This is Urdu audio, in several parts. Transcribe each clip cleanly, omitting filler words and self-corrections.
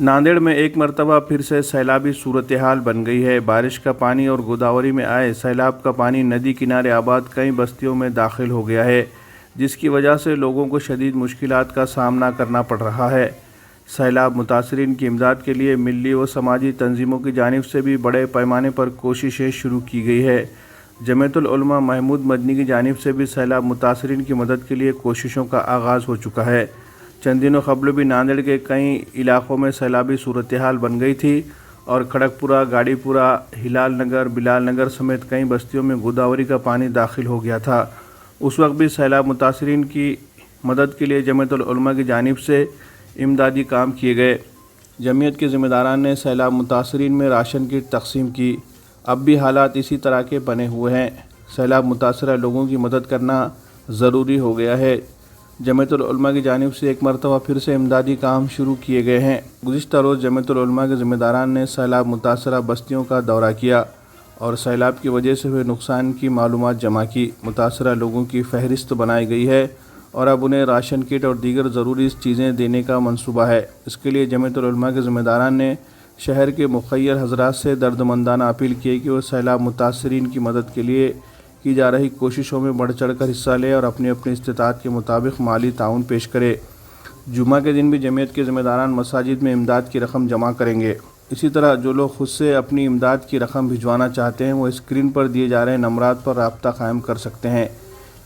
ناندیڑ میں ایک مرتبہ پھر سے سیلابی صورتحال بن گئی ہے۔ بارش کا پانی اور گوداوری میں آئے سیلاب کا پانی ندی کنارے آباد کئی بستیوں میں داخل ہو گیا ہے، جس کی وجہ سے لوگوں کو شدید مشکلات کا سامنا کرنا پڑ رہا ہے۔ سیلاب متاثرین کی امداد کے لیے ملی و سماجی تنظیموں کی جانب سے بھی بڑے پیمانے پر کوششیں شروع کی گئی ہے۔ جمعیت العلماء محمود مدنی کی جانب سے بھی سیلاب متاثرین کی مدد کے لیے کوششوں کا آغاز ہو چکا ہے۔ چند دنوں قبل بھی ناندیڑ کے کئی علاقوں میں سیلابی صورتحال بن گئی تھی اور کھڑک پورہ، گاڑی پورہ، ہلال نگر، بلال نگر سمیت کئی بستیوں میں گوداوری کا پانی داخل ہو گیا تھا۔ اس وقت بھی سیلاب متاثرین کی مدد کے لیے جمعیت العلماء کی جانب سے امدادی کام کیے گئے۔ جمعیت کے ذمہ داران نے سیلاب متاثرین میں راشن کٹ تقسیم کی۔ اب بھی حالات اسی طرح کے بنے ہوئے ہیں۔ سیلاب متاثرہ لوگوں کی مدد کرنا ضروری ہو گیا ہے۔ جمعیت العلماء کی جانب سے ایک مرتبہ پھر سے امدادی کام شروع کیے گئے ہیں۔ گزشتہ روز جمعیت العلماء کے ذمہ داران نے سیلاب متاثرہ بستیوں کا دورہ کیا اور سیلاب کی وجہ سے ہوئے نقصان کی معلومات جمع کی۔ متاثرہ لوگوں کی فہرست بنائی گئی ہے اور اب انہیں راشن کٹ اور دیگر ضروری چیزیں دینے کا منصوبہ ہے۔ اس کے لیے جمعیت العلماء کے ذمہ داران نے شہر کے مخیر حضرات سے دردمندانہ اپیل کی کہ وہ سیلاب متاثرین کی مدد کے لیے کی جا رہی کوششوں میں بڑھ چڑھ کر حصہ لے اور اپنی استطاعت کے مطابق مالی تعاون پیش کرے۔ جمعہ کے دن بھی جمعیت کے ذمہ داران مساجد میں امداد کی رقم جمع کریں گے۔ اسی طرح جو لوگ خود سے اپنی امداد کی رقم بھجوانا چاہتے ہیں وہ اسکرین پر دیے جا رہے نمبرات پر رابطہ قائم کر سکتے ہیں۔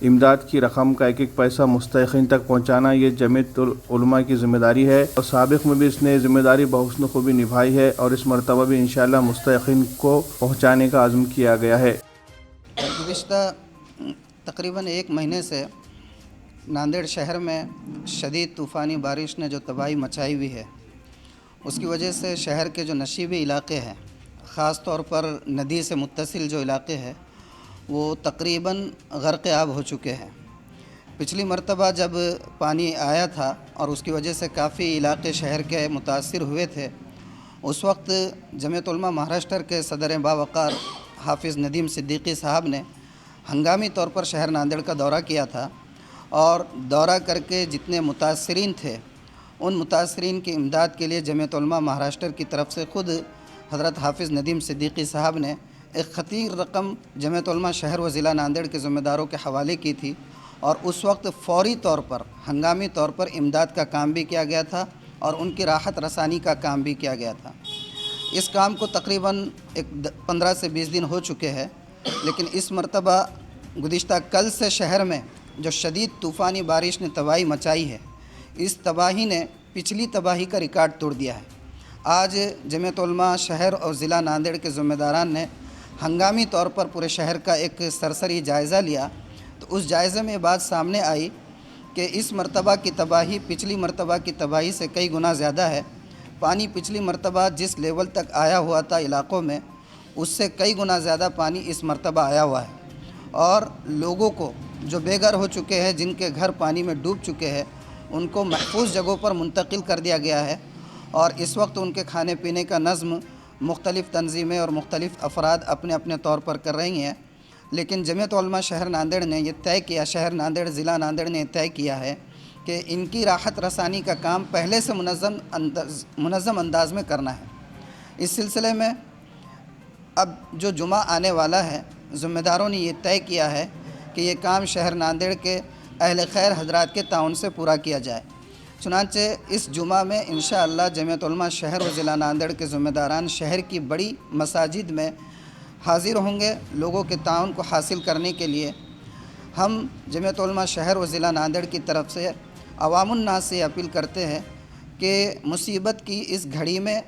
امداد کی رقم کا ایک ایک پیسہ مستحقین تک پہنچانا یہ جمعیت العلماء کی ذمہ داری ہے اور سابق میں بھی اس نے ذمہ داری بحسن خوبی نبھائی ہے اور اس مرتبہ بھی انشاءاللہ مستحقین کو پہنچانے کا عزم کیا گیا ہے۔ گزشتہ تقریباً ایک مہینے سے ناندیڑ شہر میں شدید طوفانی بارش نے جو تباہی مچائی ہوئی ہے، اس کی وجہ سے شہر کے جو نشیبی علاقے ہیں، خاص طور پر ندی سے متصل جو علاقے ہیں، وہ تقریباً غرق آب ہو چکے ہیں۔ پچھلی مرتبہ جب پانی آیا تھا اور اس کی وجہ سے کافی علاقے شہر کے متاثر ہوئے تھے، اس وقت جمعیت علماء مہاراشٹر کے صدر باوقار حافظ ندیم صدیقی صاحب نے ہنگامی طور پر شہر ناندیڑ کا دورہ کیا تھا اور دورہ کر کے جتنے متاثرین تھے ان متاثرین کی امداد کے لیے جمعیت علماء مہاراشٹر کی طرف سے خود حضرت حافظ ندیم صدیقی صاحب نے ایک خطیر رقم جمعیت علماء شہر و ضلع ناندیڑ کے ذمہ داروں کے حوالے کی تھی اور اس وقت فوری طور پر ہنگامی طور پر امداد کا کام بھی کیا گیا تھا اور ان کی راحت رسانی کا کام بھی کیا گیا تھا۔ اس کام کو تقریباً 15 سے 20 دن ہو چکے ہیں، لیکن اس مرتبہ گزشتہ کل سے شہر میں جو شدید طوفانی بارش نے تباہی مچائی ہے، اس تباہی نے پچھلی تباہی کا ریکارڈ توڑ دیا ہے۔ آج جمعیت علماء شہر اور ضلع ناندیڑ کے ذمہ داران نے ہنگامی طور پر پورے شہر کا ایک سرسری جائزہ لیا تو اس جائزے میں یہ بات سامنے آئی کہ اس مرتبہ کی تباہی پچھلی مرتبہ کی تباہی سے کئی گنا زیادہ ہے۔ پانی پچھلی مرتبہ جس لیول تک آیا ہوا تھا علاقوں میں، اس سے کئی گنا زیادہ پانی اس مرتبہ آیا ہوا ہے اور لوگوں کو جو بے گھر ہو چکے ہیں، جن کے گھر پانی میں ڈوب چکے ہیں، ان کو محفوظ جگہوں پر منتقل کر دیا گیا ہے اور اس وقت ان کے کھانے پینے کا نظم مختلف تنظیمیں اور مختلف افراد اپنے اپنے طور پر کر رہی ہیں۔ لیکن جمعیت علماء شہر ناندیڑ نے یہ طے کیا، شہر ناندیڑ ضلع ناندیڑ نے یہ طے کیا ہے کہ ان کی راحت رسانی کا کام پہلے سے منظم انداز میں کرنا ہے۔ اس سلسلے میں اب جو جمعہ آنے والا ہے، ذمہ داروں نے یہ طے کیا ہے کہ یہ کام شہر ناندیڑ کے اہل خیر حضرات کے تعاون سے پورا کیا جائے۔ چنانچہ اس جمعہ میں انشاءاللہ جمعیت علماء شہر و ضلع ناندیڑ کے ذمہ داران شہر کی بڑی مساجد میں حاضر ہوں گے لوگوں کے تعاون کو حاصل کرنے کے لیے۔ ہم جمعیت علماء شہر و ضلع ناندیڑ کی طرف سے عوام الناس سے اپیل کرتے ہیں کہ مصیبت کی اس گھڑی میں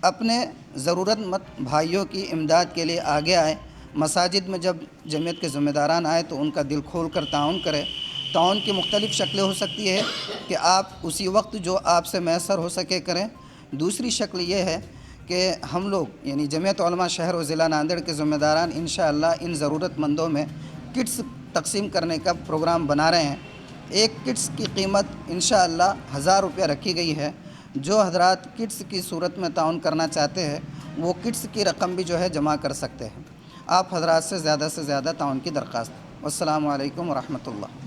اپنے ضرورت مند بھائیوں کی امداد کے لیے آگے آئے۔ مساجد میں جب جمعیت کے ذمہ داران آئے تو ان کا دل کھول کر تعاون کرے۔ تعاون کی مختلف شکلیں ہو سکتی ہے کہ آپ اسی وقت جو آپ سے میسر ہو سکے کریں۔ دوسری شکل یہ ہے کہ ہم لوگ یعنی جمعیت علماء شہر و ضلع ناندیڑ کے ذمہ داران انشاءاللہ ان ضرورت مندوں میں کٹس تقسیم کرنے کا پروگرام بنا رہے ہیں۔ ایک کٹس کی قیمت انشاءاللہ 1000 روپیہ رکھی گئی ہے۔ جو حضرات کٹس کی صورت میں تعاون کرنا چاہتے ہیں وہ کٹس کی رقم بھی جو ہے جمع کر سکتے ہیں۔ آپ حضرات سے زیادہ تعاون کی درخواست۔ والسلام علیکم ورحمۃ اللہ۔